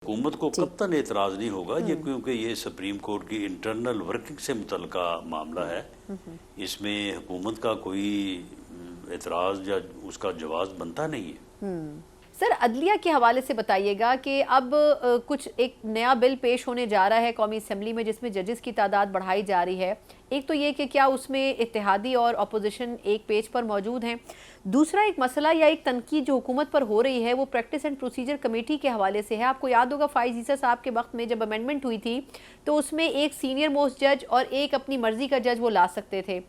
حکومت کو قطعاً اعتراض نہیں ہوگا یہ، کیونکہ یہ سپریم کورٹ کی انٹرنل ورکنگ سے متعلقہ معاملہ ہے۔ اس میں حکومت کا کوئی اعتراض یا اس کا جواز بنتا نہیں ہے۔ سر، عدلیہ کے حوالے سے بتائیے گا کہ اب کچھ ایک نیا بل پیش ہونے جا رہا ہے قومی اسمبلی میں جس میں ججز کی تعداد بڑھائی جا رہی ہے۔ ایک تو یہ کہ کیا اس میں اتحادی اور اپوزیشن ایک پیج پر موجود ہیں، دوسرا ایک مسئلہ یا ایک تنقید جو حکومت پر ہو رہی ہے وہ پریکٹس اینڈ پروسیجر کمیٹی کے حوالے سے ہے۔ آپ کو یاد ہوگا فائز عیسیٰ صاحب کے وقت میں جب امینڈمنٹ ہوئی تھی تو اس میں ایک سینئر موسٹ جج اور ایک اپنی مرضی کا جج وہ لا سکتے تھے،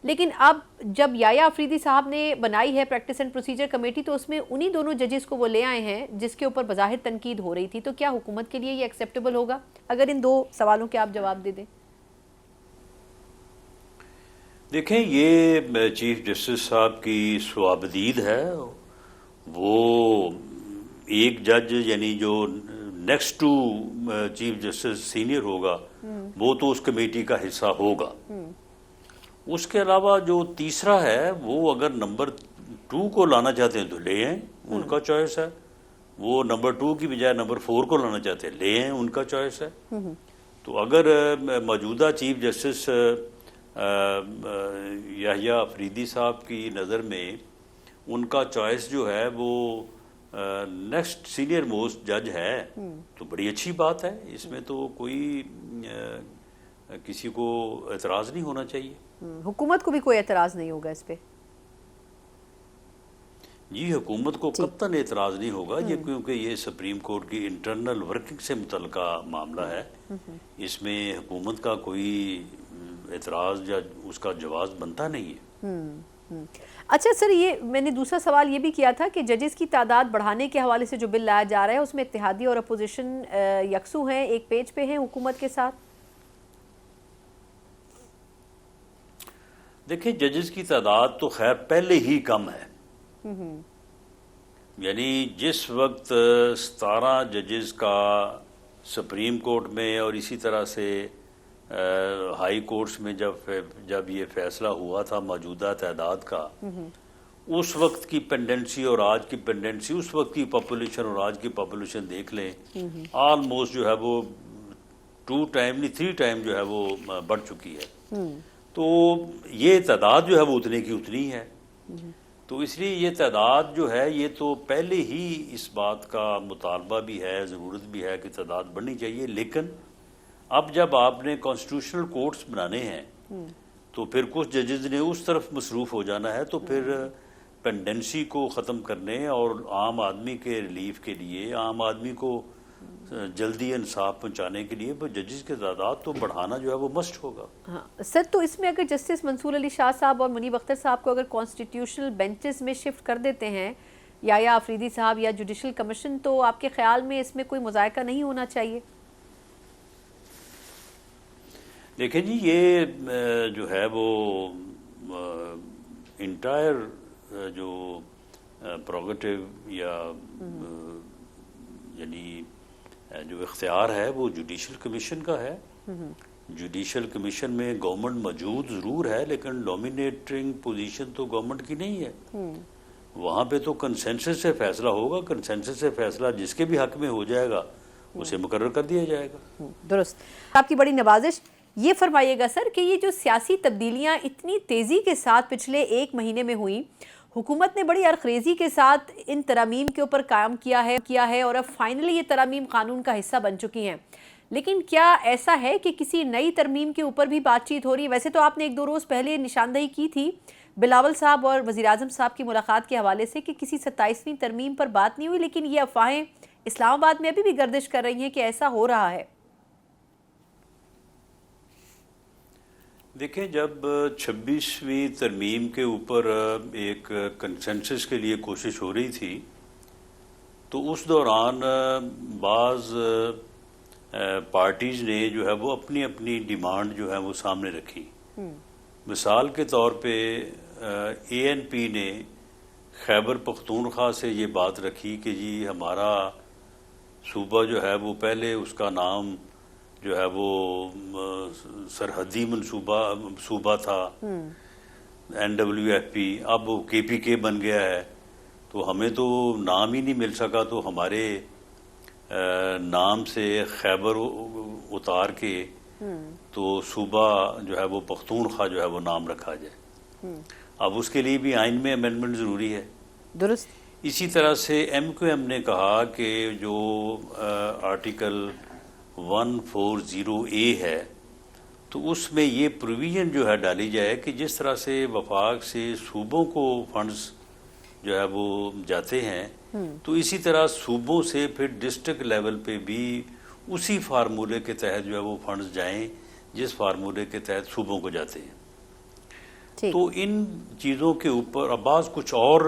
لیکن اب جب یایا افریدی صاحب نے بنائی ہے پریکٹس اینڈ پروسیجر کمیٹی تو اس میں انہی دونوں ججز کو وہ لے آئے ہیں جس کے اوپر بظاہر تنقید ہو رہی تھی۔ تو کیا حکومت کے لیے یہ ایکسیپٹیبل ہوگا؟ اگر ان دو سوالوں کے آپ جواب دے دیں۔ دیکھیں، یہ چیف جسٹس صاحب کی سوابدید ہے، وہ ایک جج یعنی جو next to chief justice senior ہوگا وہ تو اس کمیٹی کا حصہ ہوگا۔ اس کے علاوہ جو تیسرا ہے وہ اگر نمبر 2 کو لانا چاہتے ہیں تو لے آئیں، ان کا چوائس ہے۔ وہ نمبر 2 کی بجائے نمبر 4 کو لانا چاہتے ہیں لے آئیں، ان کا چوائس ہے۔ تو اگر موجودہ چیف جسٹس یحییٰ افریدی صاحب کی نظر میں ان کا چوائس جو ہے وہ نیکسٹ سینئر موسٹ جج ہے تو بڑی اچھی بات ہے، اس میں تو کوئی کسی کو اعتراض نہیں ہونا چاہیے۔ حکومت کو بھی کوئی اعتراض نہیں ہوگا اس پہ؟ جی، حکومت کو قطعاً اعتراض نہیں ہوگا یہ، کیونکہ یہ سپریم کورٹ کی انٹرنل ورکنگ سے متعلقہ معاملہ ہے۔ اس میں حکومت کا کوئی اعتراض یا اس کا جواز بنتا نہیں ہے۔ اچھا سر، یہ میں نے دوسرا سوال یہ بھی کیا تھا کہ ججز کی تعداد بڑھانے کے حوالے سے جو بل لایا جا رہا ہے اس میں اتحادی اور اپوزیشن یکسو ہیں، ایک پیج پہ ہیں حکومت کے ساتھ؟ دیکھیں، ججز کی تعداد تو خیر پہلے ہی کم ہے، یعنی جس وقت 17 ججز کا سپریم کورٹ میں اور اسی طرح سے ہائی کورٹس میں جب یہ فیصلہ ہوا تھا موجودہ تعداد کا، اس وقت کی پینڈنسی اور آج کی پینڈنسی، اس وقت کی پاپولیشن اور آج کی پاپولیشن دیکھ لیں، آلموسٹ جو ہے وہ 2 ٹائم نہیں 3 ٹائم جو ہے وہ بڑھ چکی ہے۔ تو یہ تعداد جو ہے وہ اتنے کی اتنی ہے، تو اس لیے یہ تعداد جو ہے یہ تو پہلے ہی اس بات کا مطالبہ بھی ہے، ضرورت بھی ہے کہ تعداد بڑھنی چاہیے، لیکن اب جب آپ نے کانسٹیٹیوشنل کورٹس بنانے ہیں تو پھر کچھ ججز نے اس طرف مصروف ہو جانا ہے، تو پھر پینڈنسی کو ختم کرنے اور عام آدمی کے ریلیف کے لیے، عام آدمی کو جلدی انصاف پہنچانے کے لیے ججز کی تعداد تو بڑھانا جو ہے وہ مسٹ ہوگا۔ ہاں سر، تو اس میں اگر جسٹس منصور علی شاہ صاحب اور منیب اختر صاحب کو اگر کانسٹیٹیوشنل بینچز میں شفٹ کر دیتے ہیں یایا افریدی صاحب یا جوڈیشل کمیشن، تو آپ کے خیال میں اس میں کوئی مذائقہ نہیں ہونا چاہیے؟ دیکھیں جی، یہ جو ہے وہ انٹائر جو پروگیٹو یا یعنی جو اختیار ہے وہ جوڈیشل کمیشن کا ہے۔ جوڈیشل کمیشن میں گورنمنٹ موجود ضرور ہے لیکن ڈومینیٹنگ پوزیشن تو گورنمنٹ کی نہیں ہے، وہاں پہ تو کنسنسس سے فیصلہ ہوگا، کنسنسس سے فیصلہ جس کے بھی حق میں ہو جائے گا اسے مقرر کر دیا جائے گا۔ درست۔ آپ کی بڑی نوازش یہ فرمائیے گا سر کہ یہ جو سیاسی تبدیلیاں اتنی تیزی کے ساتھ پچھلے 1 مہینے میں ہوئیں، حکومت نے بڑی ارخریزی کے ساتھ ان ترامیم کے اوپر قائم کیا ہے اور اب فائنلی یہ ترامیم قانون کا حصہ بن چکی ہیں، لیکن کیا ایسا ہے کہ کسی نئی ترمیم کے اوپر بھی بات چیت ہو رہی ہے؟ ویسے تو آپ نے 1-2 روز پہلے نشاندہی کی تھی بلاول صاحب اور وزیراعظم صاحب کی ملاقات کے حوالے سے کہ کسی 27ویں ترمیم پر بات نہیں ہوئی، لیکن یہ افواہیں اسلام آباد میں ابھی بھی گردش کر رہی ہیں کہ ایسا ہو رہا ہے۔ دیکھیں، جب 26ویں ترمیم کے اوپر ایک کنسنسس کے لیے کوشش ہو رہی تھی تو اس دوران بعض پارٹیز نے جو ہے وہ اپنی اپنی ڈیمانڈ جو ہے وہ سامنے رکھی۔ مثال کے طور پہ ANP نے خیبر پختونخوا سے یہ بات رکھی کہ جی ہمارا صوبہ جو ہے وہ پہلے اس کا نام جو ہے وہ سرحدی صوبہ تھا NWFP، اب وہ KPK بن گیا ہے، تو ہمیں تو نام ہی نہیں مل سکا، تو ہمارے نام سے خیبر اتار کے تو صوبہ جو ہے وہ پختونخوا جو ہے وہ نام رکھا جائے. اب اس کے لیے بھی آئین میں امینڈمنٹ ضروری ہے. درست. اسی طرح سے ایم کیو ایم نے کہا کہ جو آرٹیکل 140A ہے تو اس میں یہ پروویژن جو ہے ڈالی جائے کہ جس طرح سے وفاق سے صوبوں کو فنڈز جو ہے وہ جاتے ہیں تو اسی طرح صوبوں سے پھر ڈسٹرکٹ لیول پہ بھی اسی فارمولے کے تحت جو ہے وہ فنڈز جائیں جس فارمولے کے تحت صوبوں کو جاتے ہیں. تو ان چیزوں کے اوپر اب بعض کچھ اور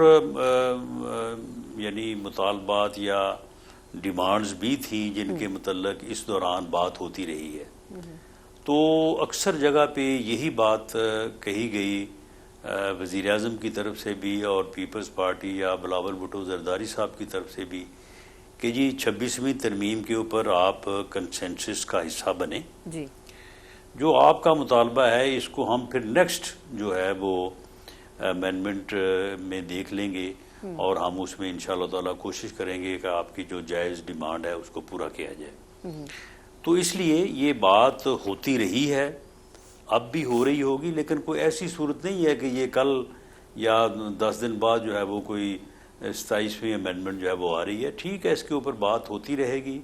یعنی مطالبات یا ڈیمانڈز بھی تھیں جن کے متعلق اس دوران بات ہوتی رہی ہے. تو اکثر جگہ پہ یہی بات کہی گئی وزیر اعظم کی طرف سے بھی اور پیپلز پارٹی یا بلاول بھٹو زرداری صاحب کی طرف سے بھی کہ جی 26ویں ترمیم کے اوپر آپ کنسنسس کا حصہ بنیں. جی. جو آپ کا مطالبہ ہے اس کو ہم پھر نیکسٹ جو ہے وہ امینڈمنٹ میں دیکھ لیں گے اور ہم اس میں انشاءاللہ تعالیٰ کوشش کریں گے کہ آپ کی جو جائز ڈیمانڈ ہے اس کو پورا کیا جائے. تو اس لیے یہ بات ہوتی رہی ہے، اب بھی ہو رہی ہوگی، لیکن کوئی ایسی صورت نہیں ہے کہ یہ کل یا 10 دن بعد جو ہے وہ کوئی 27ویں امینڈمنٹ جو ہے وہ آ رہی ہے. ٹھیک ہے، اس کے اوپر بات ہوتی رہے گی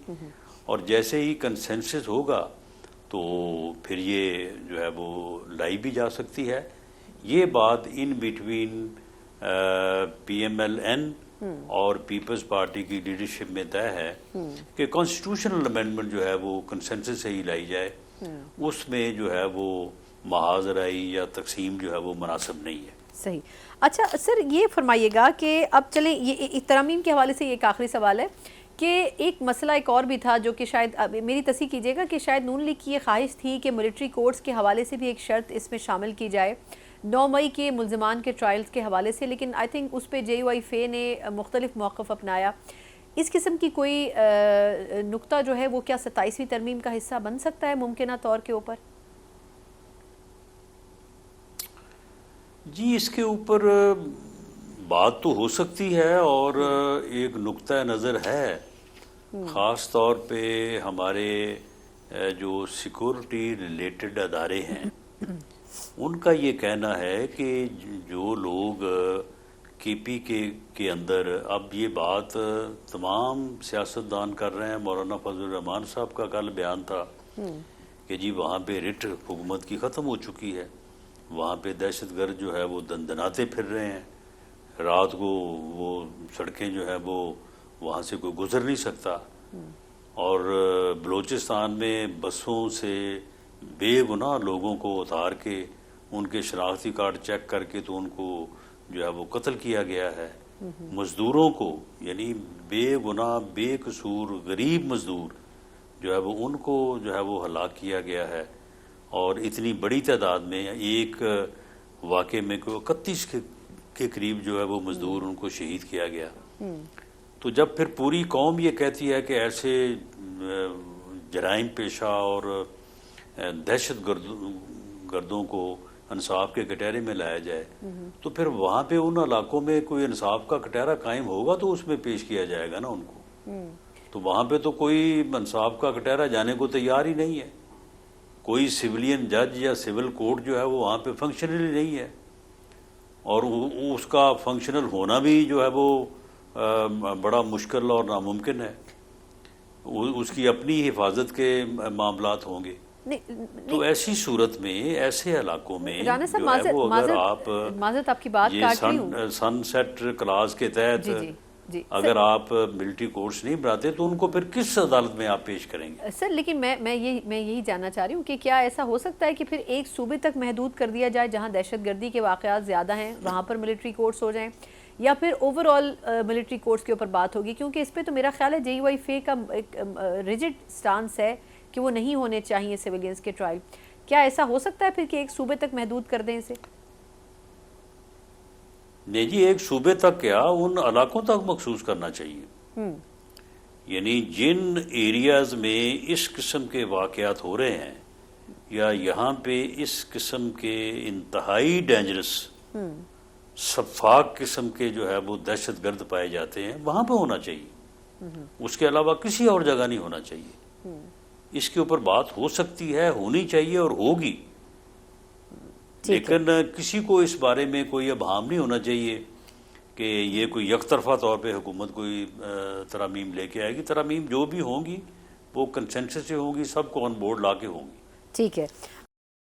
اور جیسے ہی کنسنسس ہوگا تو پھر یہ جو ہے وہ لائی بھی جا سکتی ہے. یہ بات ان بٹوین PMLN اور پیپلز پارٹی کی لیڈرشپ میں طے ہے کہ کانسٹیٹیوشنل امینڈمنٹ جو ہے وہ کنسنسس سے ہی لائی جائے. اس میں جو ہے وہ محاذ رائی یا تقسیم جو ہے وہ مناسب نہیں ہے. صحیح. اچھا سر، یہ فرمائیے گا کہ اب چلیں یہ ترامیم کے حوالے سے یہ ایک آخری سوال ہے کہ ایک مسئلہ ایک اور بھی تھا جو کہ شاید میری تصحیح کیجیے گا کہ شاید نون لیگ کی یہ خواہش تھی کہ ملٹری کورٹس کے حوالے سے بھی ایک شرط اس میں شامل کی جائے 9 مئی کے ملزمان کے ٹرائلز کے حوالے سے، لیکن آئی تھنک اس پہ JUI نے مختلف موقف اپنایا. اس قسم کی کوئی نقطہ جو ہے وہ کیا 27ویں ترمیم کا حصہ بن سکتا ہے ممکنہ طور کے اوپر؟ جی اس کے اوپر بات تو ہو سکتی ہے اور ایک نقطہ نظر ہے، خاص طور پہ ہمارے جو سیکورٹی ریلیٹڈ ادارے ہیں ان کا یہ کہنا ہے کہ جو لوگ KP کے اندر، اب یہ بات تمام سیاستدان کر رہے ہیں، مولانا فضل الرحمان صاحب کا کل بیان تھا کہ جی وہاں پہ رٹ حکومت کی ختم ہو چکی ہے، وہاں پہ دہشت گرد جو ہے وہ دندناتے پھر رہے ہیں، رات کو وہ سڑکیں جو ہے وہ وہاں سے کوئی گزر نہیں سکتا، اور بلوچستان میں بسوں سے بے گناہ لوگوں کو اتار کے ان کے شناختی کارڈ چیک کر کے تو ان کو جو ہے وہ قتل کیا گیا ہے. مزدوروں کو یعنی بے گناہ بے قصور غریب مزدور جو ہے وہ ان کو جو ہے وہ ہلاک کیا گیا ہے، اور اتنی بڑی تعداد میں ایک واقعے میں کوئی 31 کے قریب جو ہے وہ مزدور ان کو شہید کیا گیا. تو جب پھر پوری قوم یہ کہتی ہے کہ ایسے جرائم پیشہ اور دہشت گردوں کو انصاف کے کٹہرے میں لایا جائے تو پھر وہاں پہ ان علاقوں میں کوئی انصاف کا کٹہرہ قائم ہوگا تو اس میں پیش کیا جائے گا نا ان کو. تو وہاں پہ تو کوئی انصاف کا کٹہرہ جانے کو تیار ہی نہیں ہے، کوئی سویلین جج یا سول کورٹ جو ہے وہ وہاں پہ فنکشنل نہیں ہے، اور اس کا فنکشنل ہونا بھی جو ہے وہ بڑا مشکل اور ناممکن ہے. اس کی اپنی حفاظت کے معاملات ہوں گے. تو ایسی صورت میں ایسے علاقوں میں جو ہے وہ اگر آپ یہ سن سیٹ کلاس کے تحت اگر آپ ملٹری کورٹس نہیں بناتے تو ان کو پھر کس عدالت میں آپ پیش کریں گے؟ سر لیکن میں یہی جاننا چاہ رہی ہوں کہ کیا ایسا ہو سکتا ہے کہ پھر ایک صوبے تک محدود کر دیا جائے جہاں دہشت گردی کے واقعات زیادہ ہیں وہاں پر ملٹری کورٹس ہو جائیں، یا پھر اوور آل ملٹری کورٹس کے اوپر بات ہوگی؟ کیونکہ اس پہ تو میرا خیال ہے JUI کا ایک ریجڈ سٹانس ہے کہ وہ نہیں ہونے چاہیے سویلینز کے ٹرائل. کیا ایسا ہو سکتا ہے پھر کہ ایک صوبے تک محدود کر دیں اسے؟ نہیں جی، ایک صوبے تک کیا ان علاقوں تک مخصوص کرنا چاہیے. یعنی جن ایریاز میں اس قسم کے واقعات ہو رہے ہیں یا یہاں پہ اس قسم کے انتہائی ڈینجرس سفاک قسم کے جو ہے وہ دہشت گرد پائے جاتے ہیں وہاں پہ ہونا چاہیے. اس کے علاوہ کسی اور جگہ نہیں ہونا چاہیے. اس کے اوپر بات ہو سکتی ہے, ہونی چاہیے اور ہوگی, لیکن کسی کو اس بارے میں کوئی ابہام نہیں ہونا چاہیے کہ یہ کوئی یک طرفہ طور پہ حکومت کوئی ترامیم لے کے آئے گی. ترامیم جو بھی ہوں گی وہ کنسنسس سے ہوں گی, سب کو آن بورڈ لا کے ہوں گی. ٹھیک ہے.